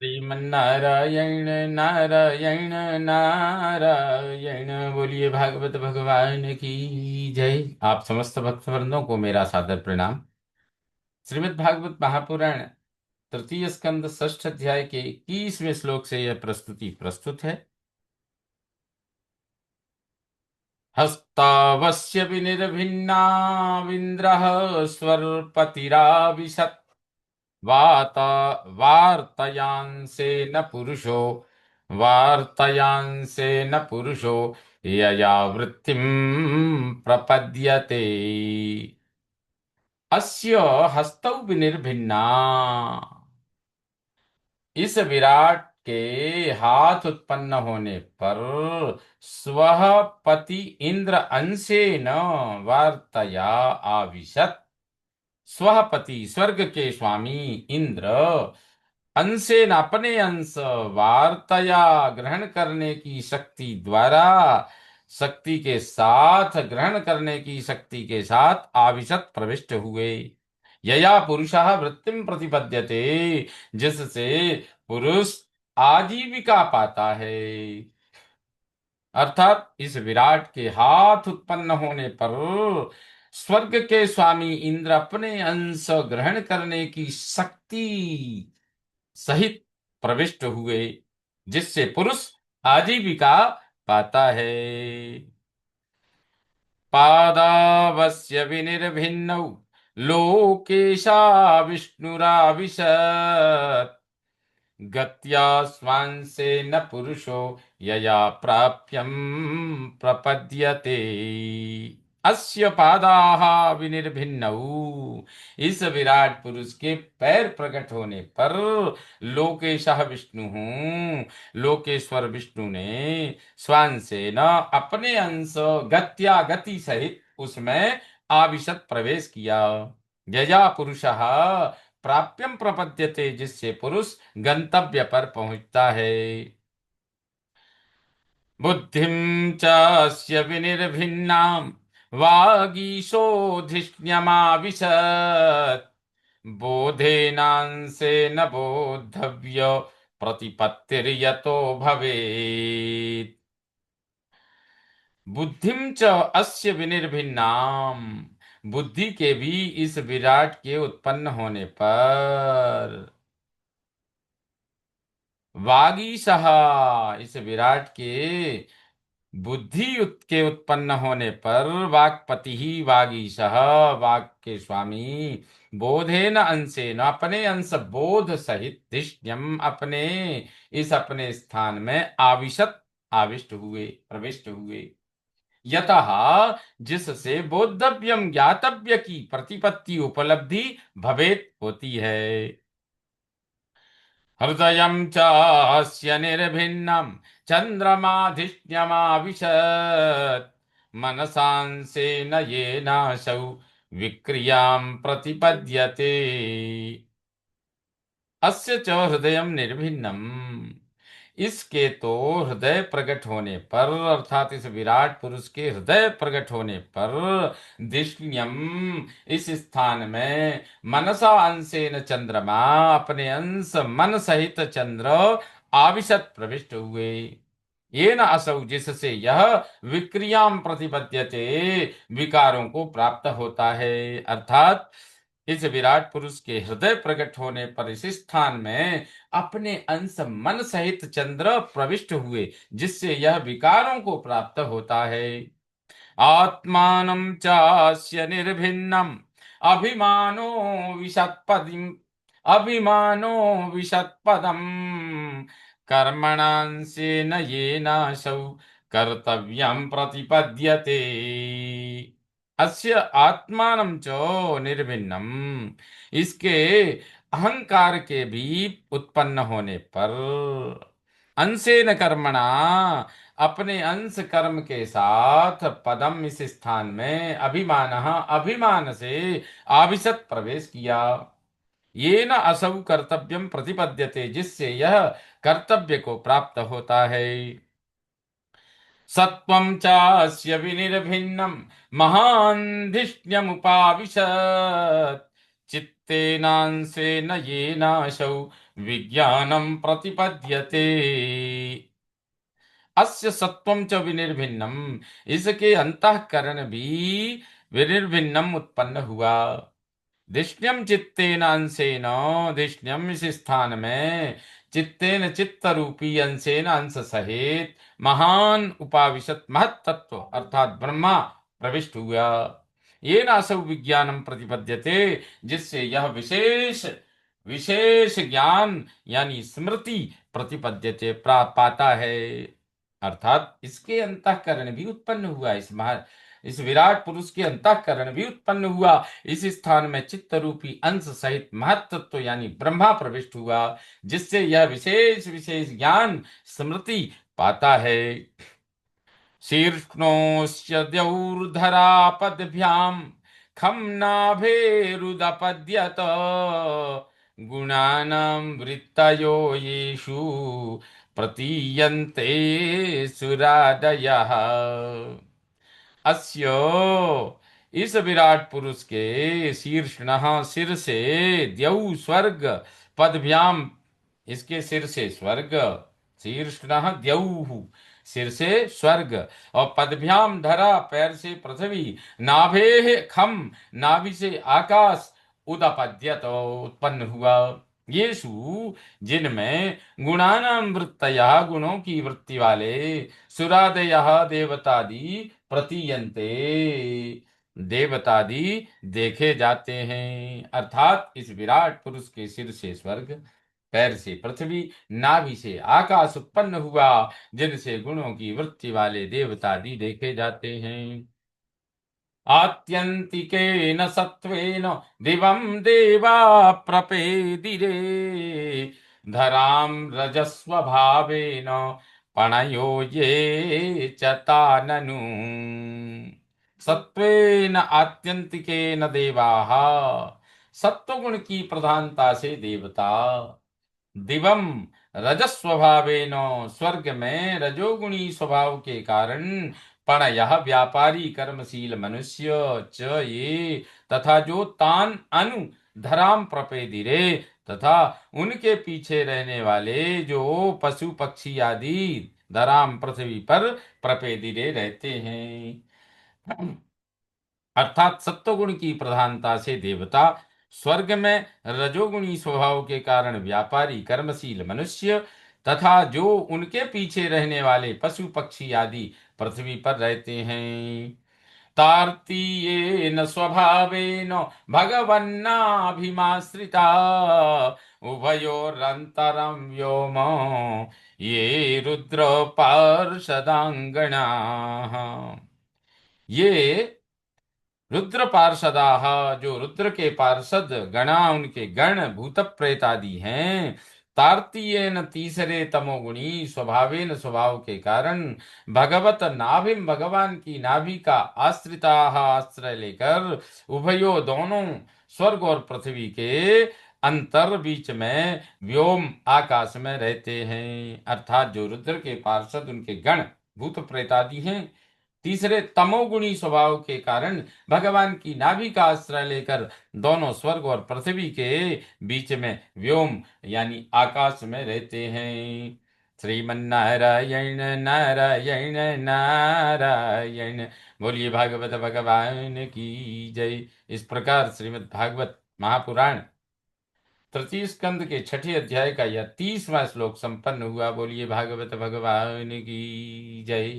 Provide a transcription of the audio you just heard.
श्रीमन्नारायण नारायण नारायण। बोलिए भागवत भगवान की जय। आप समस्त भक्तवृंदों को मेरा सादर प्रणाम। श्रीमद् भागवत महापुराण तृतीय स्कंद षष्ठ अध्याय के 21वें श्लोक से यह प्रस्तुति प्रस्तुत है। हस्तावस्य विनिर्भिन्ना विन्द्रः स्वर्पतिराविशत् वाता वार्तयांसे न पुरुषो यया वृत्तिं प्रपद्यते। अस्य हस्तौ विनिर्भिन्ना। इस विराट के हाथ उत्पन्न होने पर स्वः पति इंद्र अंशेन वार्तया आविशत। स्वपति स्वर्ग के स्वामी इंद्र अंशेन अपने अंश वार्तया ग्रहण करने की शक्ति द्वारा शक्ति के साथ ग्रहण करने की शक्ति के साथ आविशत प्रविष्ट हुए। यया पुरुषः वृत्तिम प्रतिपद्यते, जिससे पुरुष आजीविका पाता है। अर्थात इस विराट के हाथ उत्पन्न होने पर स्वर्ग के स्वामी इंद्र अपने अंश ग्रहण करने की शक्ति सहित प्रविष्ट हुए, जिससे पुरुष आजीविका पाता है। पादावस्य विनिर्भिन्नौ लोकेशा विष्णुराविशत् गत्या स्वांसे न पुरुषो यया प्राप्यम प्रपद्यते। अस्य पादाः विनिर्भिन्नौ। इस विराट पुरुष के पैर प्रकट होने पर लोकेशः विष्णु, लोकेश्वर विष्णु ने स्वांसे न अपने अंश गत्या गति सहित उसमें आविशत प्रवेश किया। यया पुरुषः प्राप्यम प्रपद्यते, जिससे पुरुष गंतव्य पर पहुंचता है। बुद्धिं चास्य विनिर्भिन्नां वागीशोधिष्ण्यमाविशत् बोधेनांसेन बोद्धव्य प्रतिपत्तिर्यतो भवेत्। बुद्धिम च अस्य विनिर्भिन्नाम। बुद्धि के भी इस विराट के उत्पन्न होने पर वागीशः। इस विराट के के उत्पन्न होने पर वाक्पति ही वागीशः, वाक के स्वामी बोधेन अंशेन अपने अंश बोध सहित धिष्ण्यम अपने इस अपने स्थान में आविशत आविष्ट हुए प्रविष्ट हुए। यतः जिससे बोद्धव्यम ज्ञातव्य की प्रतिपत्ति उपलब्धि भवेत होती है। हृदयं चास्य निर्भिन्नं चन्द्रमाधिष्ण्यमाविशत् मनसांसेन येनासौ विक्रियां प्रतिपद्यते। अस्य च हृदयं निर्भिन्नम। इसके तो हृदय प्रकट होने पर, अर्थात इस विराट पुरुष के हृदय प्रकट होने पर दिष्ण्यम इस स्थान में मनसा अंशेन चंद्रमा अपने अंश मन सहित चंद्र आविशत प्रविष्ट हुए। ये न असौ, जिससे यह विक्रियाम प्रतिपद्यते विकारों को प्राप्त होता है। अर्थात इस विराट पुरुष के हृदय प्रकट होने पर इस स्थान में अपने अंश मन सहित चंद्र प्रविष्ट हुए, जिससे यह विकारों को प्राप्त होता है। आत्मानं चास्य निर्भिन्नम अभिमानो विषत्पदिम अभिमानो विषत्पदम कर्मणांसेन येनासौ कर्तव्यं प्रतिपद्यते। अस्य आत्मानं च निर्भिन्नम। इसके अहंकार के भी उत्पन्न होने पर अंशेन कर्मणा अपने अंश कर्म के साथ पदम इस स्थान में अभिमान अभिमान से आविशत प्रवेश किया। ये न असौ कर्तव्यम प्रतिपद्यते, जिससे यह कर्तव्य को प्राप्त होता है। सत्वं चास्य विनिर्भिन्नं महान् धिष्ण्यमुपाविशत् चित्तेनांशेन येनाशौ विज्ञानं प्रतिपद्यते। अस्य सत्वं च विनिर्भिन्नम, इसके अंतःकरण भी विनिर्भिन्नम उत्पन्न हुआ। धिष्ण्यम चित्तेन अंशेन, धिष्ण्यम इस स्थान में, चित्तेन चित्त रूपी, अंशेन अंश सहित, महान उपाविशत महत तत्व अर्थात ब्रह्मा प्रविष्ट हुआ। ये नासौ विज्ञानम प्रतिपद्यते, जिससे यह विशेष विशेष ज्ञान यानी स्मृति प्रतिपद्यते पाता है। अर्थात इसके अंतःकरण भी उत्पन्न हुआ, इस विराट पुरुष के अंतःकरण भी उत्पन्न हुआ। इस स्थान में चित्त रूपी अंश सहित महत्त्व यानी ब्रह्मा प्रविष्ट हुआ, जिससे यह विशेष विशेष ज्ञान स्मृति पाता है। शीर्ष्णोश्च द्यौर्धरापद्भ्याम् खं नाभेरुदपद्यत, गुणानां वृत्तयो येषु प्रतीयन्ते सुरादयः। अस्य, इस विराट पुरुष के, शीर्षणः सिर से, द्यौ स्वर्ग, पदभ्याम इसके सिर से स्वर्ग, शीर्षणः द्यौः सिर से स्वर्ग, और पदभ्याम धरा पैर से पृथ्वी, नाभेः खम नाभि से आकाश, उदपद्यत उत्पन्न हुआ। येषु जिनमें, गुणानां वृत्तयः गुणों की वृत्ति वाले, सुरादयः देवतादि, प्रतीयन्ते देवतादि देखे जाते हैं। अर्थात इस विराट पुरुष के सिर से स्वर्ग, पैर से पृथ्वी, नाभि से आकाश उत्पन्न हुआ, जिनसे गुणों की वृत्ति वाले देवतादि देखे जाते हैं। आत्यंतिकेन सत्वेन दिवं देवा प्रपेदिरे, धराम रजस्वभावेन पणयो ये च ताननु। सत्वेन आत्यंतिकेन देवाः, सत्वगुण की प्रधानता से देवता, दिवम रजस्वभावेन स्वर्ग में रजोगुणी स्वभाव के कारण, पण यह व्यापारी कर्मशील मनुष्य, च ये तथा जो, तान अनु धराम प्रपेदिरे तथा उनके पीछे रहने वाले जो पशु पक्षी आदि, धराम पृथ्वी पर प्रपेदिरे रहते हैं। अर्थात सत्वगुण की प्रधानता से देवता, स्वर्ग में रजोगुणी स्वभाव के कारण व्यापारी कर्मशील मनुष्य, तथा जो उनके पीछे रहने वाले पशु पक्षी आदि पृथ्वी पर रहते हैं। तार्तीयेन स्वभावेन भगवन्नाभिमाश्रिता, उभयोरन्तरं व्योम ये रुद्र पार्षदांगणाः। ये रुद्र पार्षदाः, जो रुद्र के पार्षद गणा, उनके गण भूत प्रेत आदि हैं, तार्तीयेन तीसरे तमोगुणी, स्वभावेन स्वभाव के कारण, भगवत नाभिम भगवान की नाभि का आश्रिताः आश्रय लेकर, उभयो दोनों स्वर्ग और पृथ्वी के अंतर बीच में, व्योम आकाश में रहते हैं। अर्थात जो रुद्र के पार्षद उनके गण भूत प्रेत आदि हैं, तीसरे तमोगुणी स्वभाव के कारण भगवान की नाभि का आश्रय लेकर दोनों स्वर्ग और पृथ्वी के बीच में व्योम यानी आकाश में रहते हैं। श्रीमन्नारायण नारायण नारायण, बोलिए भागवत भगवान की जय। इस प्रकार श्रीमद् भागवत महापुराण तृतीय स्कंद के छठे अध्याय का यह 30वां श्लोक संपन्न हुआ। बोलिए भागवत भगवान की जय।